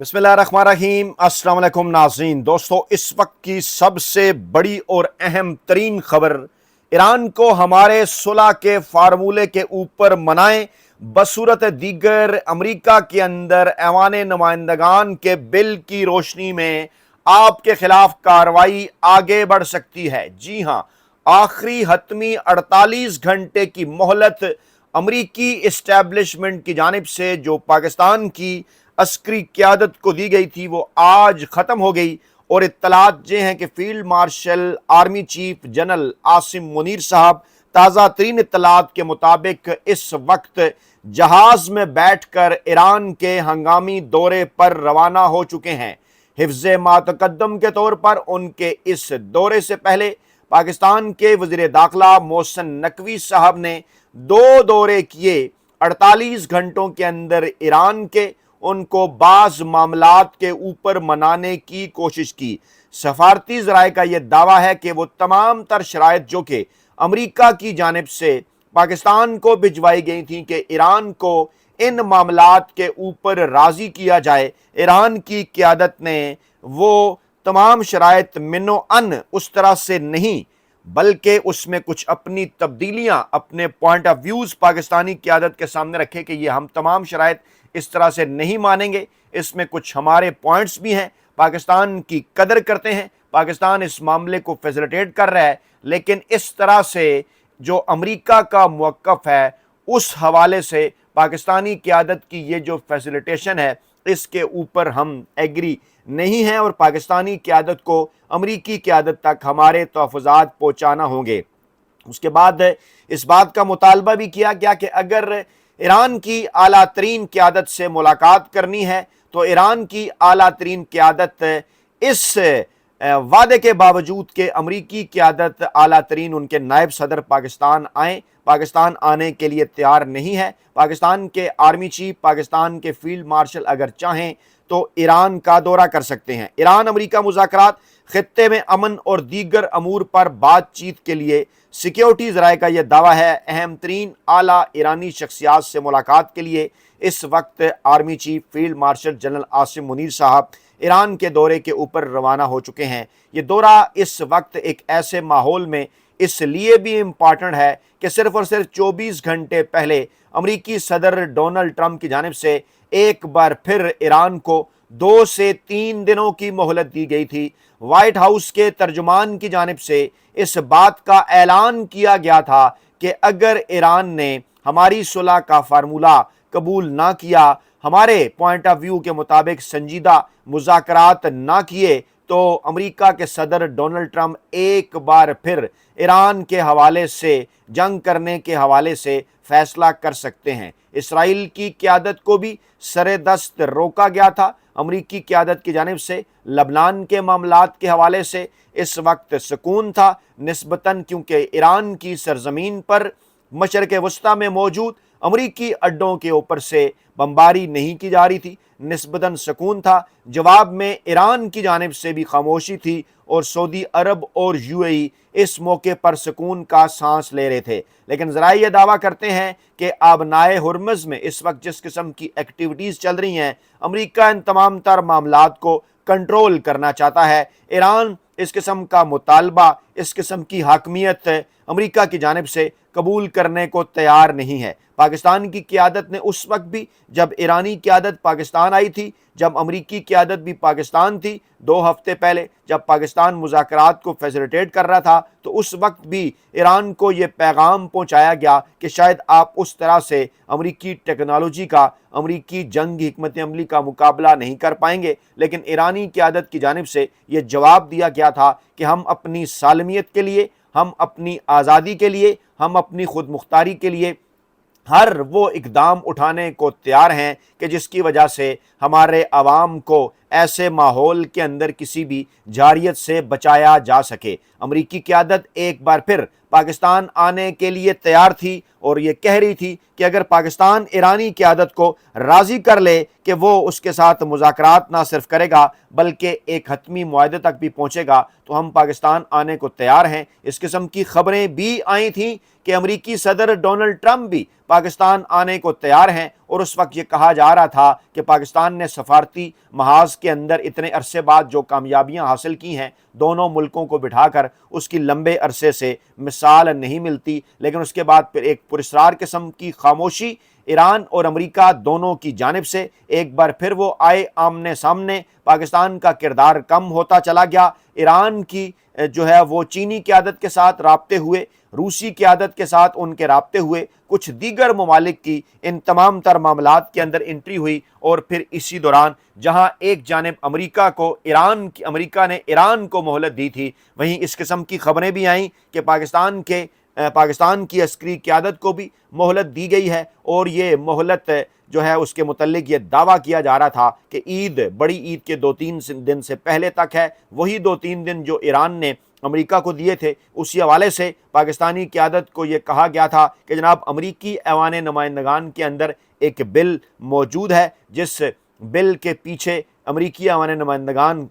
बिस्मिल्लाहिर्रहमानिर्रहीम। अस्सलाम वालेकुम नाज़रीन। दोस्तों, इस वक्त की सबसे बड़ी और अहम तरीन खबर, ईरान को हमारे सुलह के फार्मूले के ऊपर मनाएं बसूरत दीगर अमरीका के अंदर ऐवान नुमाइंदगान के बिल की रोशनी में आपके खिलाफ कार्रवाई आगे बढ़ सकती है। जी हां, आखिरी हतमी 48 घंटे की मोहलत अमरीकी इस्टेब्लिशमेंट की जानिब से जो पाकिस्तान की अस्करी क़यादत को दी गई थी वो आज ख़त्म हो गई। और इत्तलात ये हैं कि field marshal army chief general Asim Munir साहब ताज़ा तरीन इत्तलात के मुताबिक इस वक्त जहाज में बैठकर ईरान के हंगामी दौरे पर रवाना हो चुके हैं। हिफ्ज़े मातकद्दम के तौर पर उनके इस दौरे से पहले पाकिस्तान के वज़ीर दाखिला मोहसिन नकवी साहब ने 2 दौरे किए। 48 घंटों के अंदर ईरान के उनको बाज़ मामलात के ऊपर मनाने की कोशिश की। सफारती ज़राए का यह दावा है कि वो तमाम तर शराइत जो कि अमरीका की जानिब से पाकिस्तान को भिजवाई गई थी कि ईरान को इन मामलात के ऊपर राज़ी किया जाए, ईरान की क़यादत ने वो तमाम शराइत मिनो अन उस तरह से नहीं, बल्कि उसमें कुछ अपनी तब्दीलियां, अपने पॉइंट ऑफ व्यूज़ पाकिस्तानी क़यादत के सामने रखे कि ये हम तमाम शराइत इस तरह से नहीं मानेंगे, इसमें कुछ हमारे पॉइंट्स भी हैं, पाकिस्तान की कदर करते हैं, पाकिस्तान इस मामले को फैसिलिटेट कर रहा है, लेकिन इस तरह से जो अमरीका का मौक़िफ़ है उस हवाले से पाकिस्तानी क़यादत की ये जो फैसिलिटेशन है इसके ऊपर हम एग्री नहीं हैं और पाकिस्तानी क़यादत को अमरीकी क़यादत तक हमारे तहफ़्फ़ुज़ात पहुँचाना होंगे। उसके बाद इस बात का मुतालबा भी किया गया कि अगर ईरान की आला तरीन क़यादत से मुलाकात करनी है तो ईरान की आला तरीन क़यादत इस वादे के बावजूद कि अमरीकी क़यादत आला तरीन उनके नायब सदर पाकिस्तान आएँ, पाकिस्तान आने के लिए तैयार नहीं है। पाकिस्तान के आर्मी चीफ, पाकिस्तान के फील्ड मार्शल अगर चाहें तो ईरान का दौरा कर सकते हैं। ईरान अमरीका मुज़ाकरात, खित्ते में अमन और दीगर अमूर पर बातचीत के लिए सिक्योरिटी ज़राए का यह दावा है अहम तरीन आला ईरानी शख्सियात से मुलाकात के लिए इस वक्त army chief field marshal general Asim Munir साहब ईरान के दौरे के ऊपर रवाना हो चुके हैं। ये दौरा इस वक्त एक ऐसे माहौल में इसलिए भी इम्पॉर्टेंट है कि सिर्फ और सिर्फ 24 घंटे पहले अमरीकी सदर डोनाल्ड ट्रंप की जानिब से एक बार फिर ईरान को 2 से 3 दिनों की मोहलत दी गई थी। व्हाइट हाउस के तर्जुमान की जानिब से इस बात का ऐलान किया गया था कि अगर ईरान ने हमारी सुलह का फार्मूला कबूल ना किया, हमारे पॉइंट ऑफ व्यू के मुताबिक संजीदा मुज़ाकरात ना किए, तो अमरीका के सदर डोनाल्ड ट्रंप एक बार फिर ईरान के हवाले से, जंग करने के हवाले से फैसला कर सकते हैं। इसराइल की क़यादत को भी सरेदस्त रोका गया था अमरीकी क़यादत की जानिब से। लबनान के मामलात के हवाले से इस वक्त सुकून था निस्बतन, क्योंकि ईरान की सरजमीन पर मशरक़ वस्ता में मौजूद अमरीकी अड्डों के ऊपर से बमबारी नहीं की जा रही थी, निस्बतन सुकून था। जवाब में ईरान की जानिब से भी खामोशी थी और सऊदी अरब और यूएई इस मौके पर सुकून का सांस ले रहे थे। लेकिन ज़रा ये दावा करते हैं कि आबनाए हुर्मुज़ में इस वक्त जिस किस्म की एक्टिविटीज़ चल रही हैं, अमरीका इन तमाम तर मामलात को कंट्रोल करना चाहता है। ईरान इस किस्म का मुतालबा, इस किस्म की हाकमियत अमरीका की जानिब से कबूल करने को तैयार नहीं है। पाकिस्तान की क़यादत ने उस वक्त भी, जब ईरानी क़यादत पाकिस्तान आई थी, जब अमरीकी क़यादत भी पाकिस्तान थी, 2 हफ्ते पहले जब पाकिस्तान मुज़ाकरात को फैसिलिटेट कर रहा था, तो उस वक्त भी ईरान को ये पैगाम पहुँचाया गया कि शायद आप उस तरह से अमरीकी टेक्नोलॉजी का, अमरीकी जंगी हिकमत अमली का मुकाबला नहीं कर पाएंगे। लेकिन ईरानी क़यादत की जानिब से ये जवाब दिया गया था कि हम अपनी सालमियत के लिए, हम अपनी आज़ादी के लिए, हम अपनी खुद मुख्तारी के लिए हर वो इकदाम उठाने को तैयार हैं कि जिसकी वजह से हमारे अवाम को ऐसे माहौल के अंदर किसी भी जारियत से बचाया जा सके। अमरीकी क़यादत एक बार फिर पाकिस्तान आने के लिए तैयार थी और ये कह रही थी कि अगर पाकिस्तान ईरानी क़यादत को राज़ी कर ले कि वो उसके साथ मुज़ाकरात ना सिर्फ करेगा बल्कि एक हतमी मुआहदे तक भी पहुँचेगा, तो हम पाकिस्तान आने को तैयार हैं। इस किस्म की खबरें भी आई थीं कि अमरीकी सदर डोनाल्ड ट्रंप भी पाकिस्तान आने को तैयार हैं اور اس وقت یہ کہا جا رہا تھا کہ پاکستان نے سفارتی محاذ کے اندر اتنے عرصے بعد جو کامیابیاں حاصل کی ہیں دونوں ملکوں کو بٹھا کر اس کی لمبے عرصے سے مثال نہیں ملتی، لیکن اس کے بعد پھر ایک پراسرار قسم کی خاموشی ایران اور امریکہ دونوں کی جانب سے ایک بار پھر وہ آئے آمنے سامنے۔ پاکستان کا کردار کم ہوتا چلا گیا، ایران کی جو ہے وہ چینی قیادت کے ساتھ رابطے ہوئے، روسی قیادت کے ساتھ ان کے رابطے ہوئے، کچھ دیگر ممالک کی ان تمام تر معاملات کے اندر انٹری ہوئی، اور پھر اسی دوران جہاں ایک جانب امریکہ نے ایران کو مہلت دی تھی، وہیں اس قسم کی خبریں بھی آئیں کہ پاکستان کی عسکری قیادت کو بھی مہلت دی گئی ہے، اور یہ مہلت جو ہے اس کے متعلق یہ دعویٰ کیا جا رہا تھا کہ بڑی عید کے 2-3 دن سے پہلے تک ہے، وہی 2-3 دن جو ایران نے امریکہ کو دیے تھے۔ اسی حوالے سے پاکستانی قیادت کو یہ کہا گیا تھا کہ جناب امریکی ایوان نمائندگان کے اندر ایک بل موجود ہے، جس بل کے پیچھے امریکی ایوان نمائندگان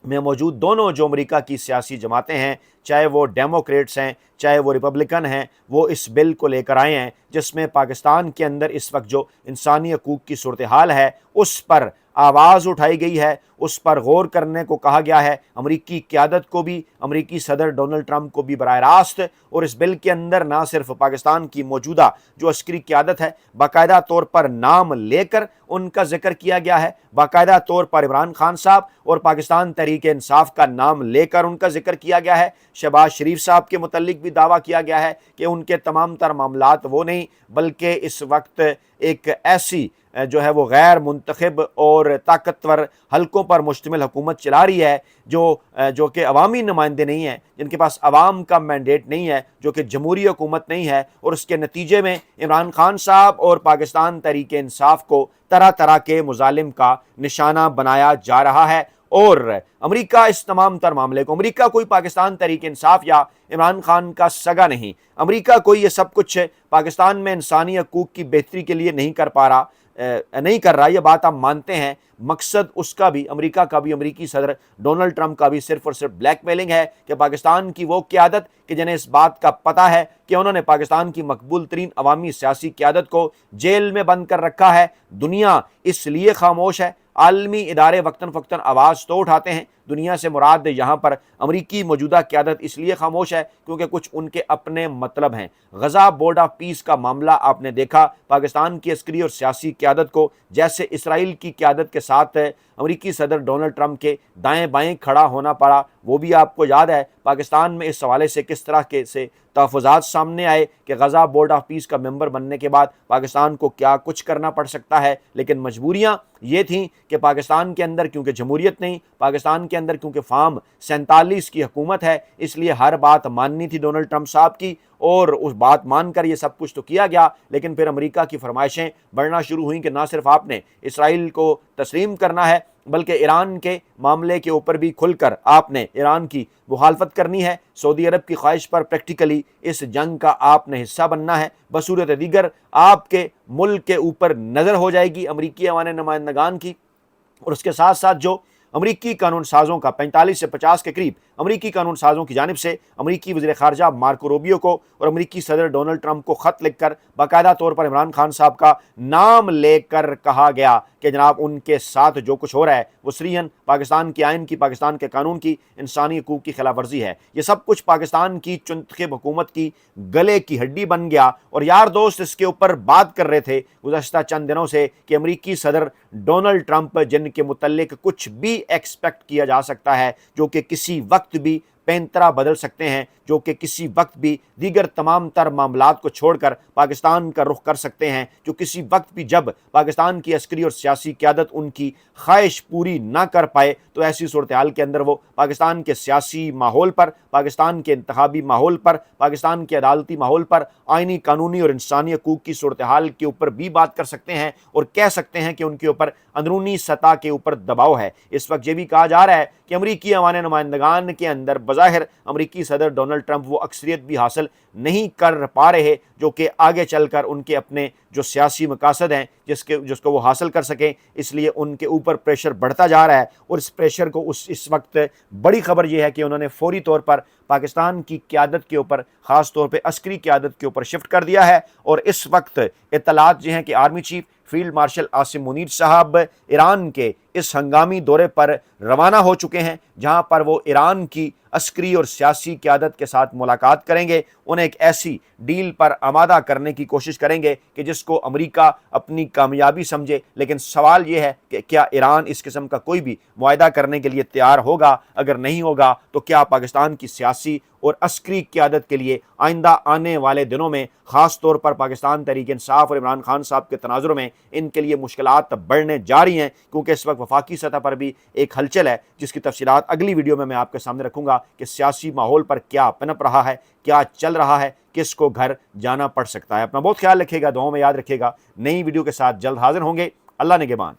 میں موجود دونوں جو امریکہ کی سیاسی جماعتیں ہیں، چاہے وہ ڈیموکریٹس ہیں چاہے وہ ریپبلکن ہیں، وہ اس بل کو لے کر آئے ہیں جس میں پاکستان کے اندر اس وقت جو انسانی حقوق کی صورتحال ہے اس پر آواز اٹھائی گئی ہے، اس پر غور کرنے کو کہا گیا ہے، امریکی قیادت کو بھی، امریکی صدر ڈونلڈ ٹرمپ کو بھی براہ راست۔ اور اس بل کے اندر نہ صرف پاکستان کی موجودہ جو عسکری قیادت ہے باقاعدہ طور پر نام لے کر ان کا ذکر کیا گیا ہے، باقاعدہ طور پر عمران خان صاحب اور پاکستان تحریک انصاف کا نام لے کر ان کا ذکر کیا گیا ہے، شہباز شریف صاحب کے متعلق بھی دعویٰ کیا گیا ہے کہ ان کے تمام تر معاملات وہ نہیں بلکہ اس وقت ایک ایسی جو ہے وہ غیر منتخب اور طاقتور حلقوں پر مشتمل حکومت چلا رہی ہے جو کہ عوامی نمائندے نہیں ہیں، جن کے پاس عوام کا مینڈیٹ نہیں ہے، جو کہ جمہوری حکومت نہیں ہے، اور اس کے نتیجے میں عمران خان صاحب اور پاکستان تحریک انصاف کو طرح طرح کے مظالم کا نشانہ بنایا جا رہا ہے۔ اور امریکہ اس تمام تر معاملے کو، امریکہ کوئی پاکستان تحریک انصاف یا عمران خان کا سگا نہیں، امریکہ کوئی یہ سب کچھ پاکستان میں انسانی حقوق کی بہتری کے لیے نہیں کر رہا، یہ بات ہم مانتے ہیں۔ مقصد اس کا بھی، امریکہ کا بھی، امریکی صدر ڈونلڈ ٹرمپ کا بھی صرف اور صرف بلیک میلنگ ہے کہ پاکستان کی وہ قیادت کہ جنہیں اس بات کا پتہ ہے کہ انہوں نے پاکستان کی مقبول ترین عوامی سیاسی قیادت کو جیل میں بند کر رکھا ہے، دنیا اس لیے خاموش ہے، عالمی ادارے وقتاً فوقتاً آواز تو اٹھاتے ہیں، دنیا سے مراد یہاں پر امریکی موجودہ قیادت اس لیے خاموش ہے کیونکہ کچھ ان کے اپنے مطلب ہیں۔ غزہ بورڈ آف پیس کا معاملہ آپ نے دیکھا، پاکستان کی عسکری اور سیاسی قیادت کو جیسے اسرائیل کی قیادت کے ساتھ امریکی صدر ڈونلڈ ٹرمپ کے دائیں بائیں کھڑا ہونا پڑا، وہ بھی آپ کو یاد ہے۔ پاکستان میں اس حوالے سے کس طرح کے سے تحفظات سامنے آئے کہ غزہ بورڈ آف پیس کا ممبر بننے کے بعد پاکستان کو کیا کچھ کرنا پڑ سکتا ہے، لیکن مجبوریاں یہ تھیں کہ پاکستان کے اندر کیونکہ جمہوریت نہیں، پاکستان کے اندر کیونکہ فارم 47 کی حکومت ہے، اس لیے ہر بات ماننی تھی ڈونلڈ ٹرمپ صاحب کی، اور اس بات مان کر یہ سب کچھ تو کیا گیا، لیکن پھر امریکہ کی فرمائشیں بڑھنا شروع ہوئیں کہ نہ صرف آپ نے اسرائیل کو تسلیم کرنا ہے بلکہ ایران کے معاملے کے اوپر بھی کھل کر آپ نے ایران کی مخالفت کرنی ہے، سعودی عرب کی خواہش پر پریکٹیکلی اس جنگ کا آپ نے حصہ بننا ہے، بصورت دیگر آپ کے ملک کے اوپر نظر ہو جائے گی امریکی ایوان نمائندگان کی، اور اس کے ساتھ ساتھ جو امریکی قانون سازوں کا 45 سے 50 کے قریب امریکی قانون سازوں کی جانب سے امریکی وزیر خارجہ مارکو روبیو کو اور امریکی صدر ڈونلڈ ٹرمپ کو خط لکھ کر باقاعدہ طور پر عمران خان صاحب کا نام لے کر کہا گیا کہ جناب ان کے ساتھ جو کچھ ہو رہا ہے وہ صریحاً پاکستان کے آئین کی، پاکستان کے قانون کی، انسانی حقوق کی خلاف ورزی ہے۔ یہ سب کچھ پاکستان کی چنتخب حکومت کی گلے کی ہڈی بن گیا، اور یار دوست اس کے اوپر بات کر رہے تھے گزشتہ چند دنوں سے کہ امریکی صدر ڈونلڈ ٹرمپ جن کے متعلق کچھ بھی ایکسپیکٹ کیا جا سکتا ہے، جو کہ کسی وقت بھی پینترا بدل سکتے ہیں، جو کہ کسی وقت بھی دیگر تمام تر معاملات کو چھوڑ کر پاکستان کا رخ کر سکتے ہیں، جو کسی وقت بھی جب پاکستان کی عسکری اور سیاسی قیادت ان کی خواہش پوری نہ کر پائے تو ایسی صورتحال کے اندر وہ پاکستان کے سیاسی ماحول پر، پاکستان کے انتخابی ماحول پر، پاکستان کے عدالتی ماحول پر، آئینی، قانونی اور انسانی حقوق کی صورتحال کے اوپر بھی بات کر سکتے ہیں اور کہہ سکتے ہیں کہ ان کے اوپر اندرونی سطح کے اوپر دباؤ ہے۔ اس وقت یہ بھی کہا جا رہا ہے کہ امریکی ایوان نمائندگان کے اندر بظاہر امریکی صدر ڈونلڈ ٹرمپ وہ اکثریت بھی حاصل نہیں کر پا رہے جو کہ آگے چل کر ان کے اپنے جو سیاسی مقاصد ہیں جس کو وہ حاصل کر سکیں، اس لیے ان کے اوپر پریشر بڑھتا جا رہا ہے، اور اس پریشر کو اس وقت بڑی خبر یہ ہے کہ انہوں نے فوری طور پر پاکستان کی قیادت کے اوپر، خاص طور پہ عسکری قیادت کے اوپر شفٹ کر دیا ہے، اور اس وقت اطلاعات یہ ہیں کہ army chief field marshal Asim Munir साहब ईरान के इस हंगामी दौरे पर रवाना हो चुके हैं, जहां पर वो ईरान की अस्करी और सियासी क़यादत के साथ मुलाकात करेंगे, उन्हें एक ऐसी डील पर आमादा करने की कोशिश करेंगे कि जिसको अमेरिका अपनी कामयाबी समझे। लेकिन सवाल ये है कि क्या ईरान इस किस्म का कोई भी मुआहदा करने के लिए तैयार होगा? अगर नहीं होगा तो क्या पाकिस्तान की सियासी और अस्करी क़यादत के लिए आइंदा आने वाले दिनों में, ख़ास तौर पर पाकिस्तान तहरीक इंसाफ और इमरान खान साहब के तनाजुर में, इनके लिए मुश्किलात बढ़ने जा रही हैं? क्योंकि इस वक्त वफाकी सतह पर भी एक हलचल है, जिसकी तफसीलात अगली वीडियो में मैं आपके सामने रखूंगा कि सियासी माहौल पर क्या पनप रहा है, क्या चल रहा है, किसको घर जाना पड़ सकता है। अपना बहुत ख्याल रखिएगा, दुआओं में याद रखिएगा। नई वीडियो के साथ जल्द हाजिर होंगे। अल्लाह निगहबान।